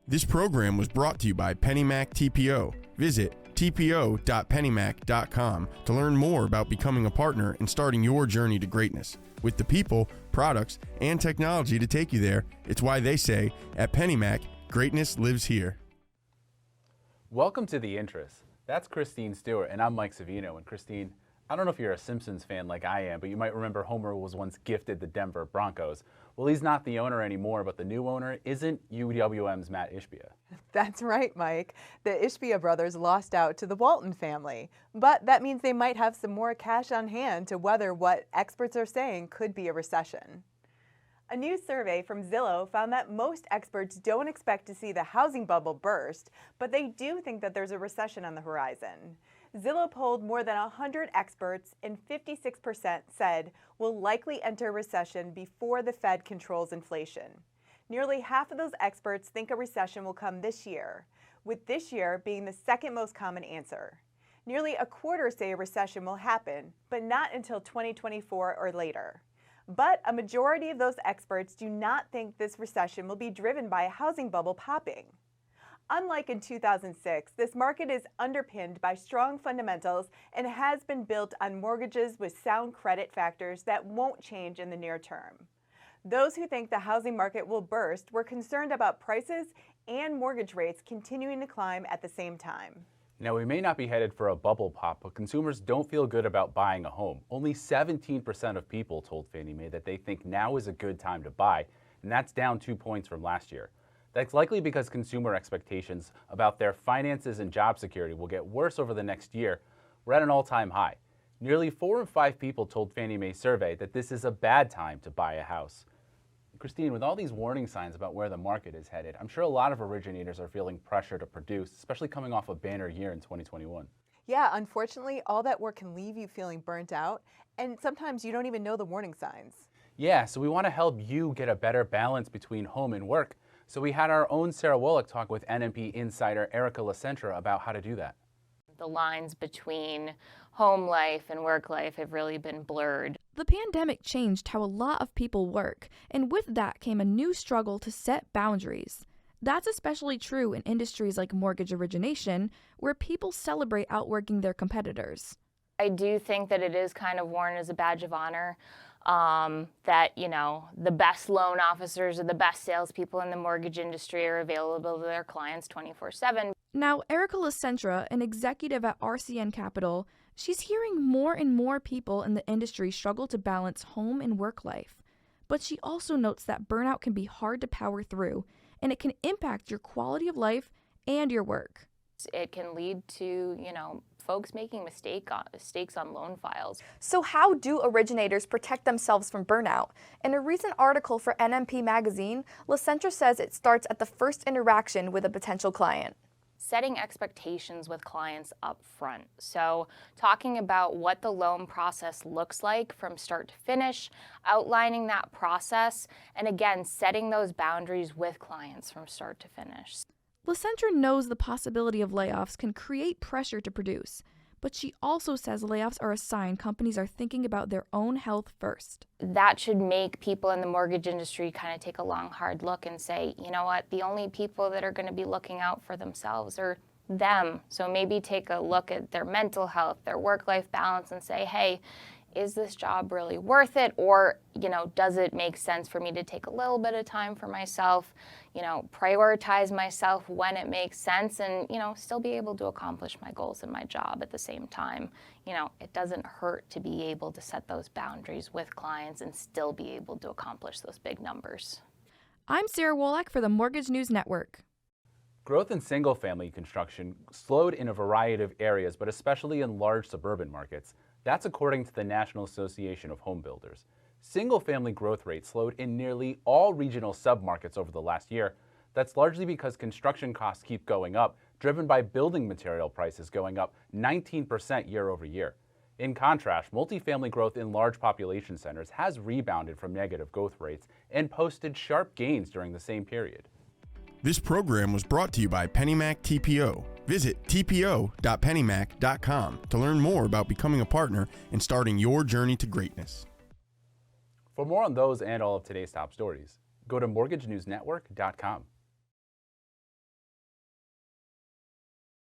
This program was brought to you by PennyMac TPO. Visit tpo.pennymac.com to learn more about becoming a partner and starting your journey to greatness. With the people, products, and technology to take you there, it's why they say, at PennyMac, greatness lives here. Welcome to The Interest. That's Christine Stewart, and I'm Mike Savino. And Christine, I don't know if you're a Simpsons fan like I am, but you might remember Homer was once gifted the Denver Broncos. Well, he's not the owner anymore, but the new owner isn't UWM's Matt Ishbia. That's right, Mike. The Ishbia brothers lost out to the Walton family, but that means they might have some more cash on hand to weather what experts are saying could be a recession. A new survey from Zillow found that most experts don't expect to see the housing bubble burst, but they do think that there's a recession on the horizon. Zillow polled more than 100 experts, and 56% said we'll likely enter a recession before the Fed controls inflation. Nearly half of those experts think a recession will come this year, with this year being the second most common answer. Nearly a quarter say a recession will happen, but not until 2024 or later. But a majority of those experts do not think this recession will be driven by a housing bubble popping. Unlike in 2006, this market is underpinned by strong fundamentals and has been built on mortgages with sound credit factors that won't change in the near term. Those who think the housing market will burst were concerned about prices and mortgage rates continuing to climb at the same time. Now, we may not be headed for a bubble pop, but consumers don't feel good about buying a home. Only 17% of people told Fannie Mae that they think now is a good time to buy, and that's down 2 points from last year. That's likely because consumer expectations about their finances and job security will get worse over the next year. We're at an all-time high. Nearly 4 in 5 people told Fannie Mae's survey that this is a bad time to buy a house. Christine, with all these warning signs about where the market is headed, I'm sure a lot of originators are feeling pressure to produce, especially coming off a banner year in 2021. Yeah, unfortunately, all that work can leave you feeling burnt out, and sometimes you don't even know the warning signs. Yeah, so we want to help you get a better balance between home and work. So we had our own Sarah Wallach talk with NMP insider Erica Lacentra about how to do that. The lines between home life and work life have really been blurred. The pandemic changed how a lot of people work, and with that came a new struggle to set boundaries. That's especially true in industries like mortgage origination, where people celebrate outworking their competitors. I do think that it is kind of worn as a badge of honor. That, the best loan officers or the best salespeople in the mortgage industry are available to their clients 24/7. Now, Erica Lacentra, an executive at RCN Captial, she's hearing more and more people in the industry struggle to balance home and work life. But she also notes that burnout can be hard to power through, and it can impact your quality of life and your work. It can lead to, folks making mistakes on loan files. So how do originators protect themselves from burnout? In a recent article for NMP magazine, Lacentra says it starts at the first interaction with a potential client. Setting expectations with clients up front. So talking about what the loan process looks like from start to finish, outlining that process, and again, setting those boundaries with clients from start to finish. Lacentra knows the possibility of layoffs can create pressure to produce, but she also says layoffs are a sign companies are thinking about their own health first. That should make people in the mortgage industry kind of take a long, hard look and say, you know what, the only people that are going to be looking out for themselves are them. So maybe take a look at their mental health, their work-life balance, and say, hey, is this job really worth it? Or, does it make sense for me to take a little bit of time for myself, prioritize myself when it makes sense and, still be able to accomplish my goals in my job at the same time. It doesn't hurt to be able to set those boundaries with clients and still be able to accomplish those big numbers. I'm Sarah Wallach for the Mortgage News Network. Growth in single-family construction slowed in a variety of areas, but especially in large suburban markets. That's according to the National Association of Home Builders. Single-family growth rates slowed in nearly all regional submarkets over the last year. That's largely because construction costs keep going up, driven by building material prices going up 19% year over year. In contrast, multifamily growth in large population centers has rebounded from negative growth rates and posted sharp gains during the same period. This program was brought to you by PennyMac TPO. Visit tpo.pennymac.com to learn more about becoming a partner and starting your journey to greatness. For more on those and all of today's top stories, go to mortgagenewsnetwork.com.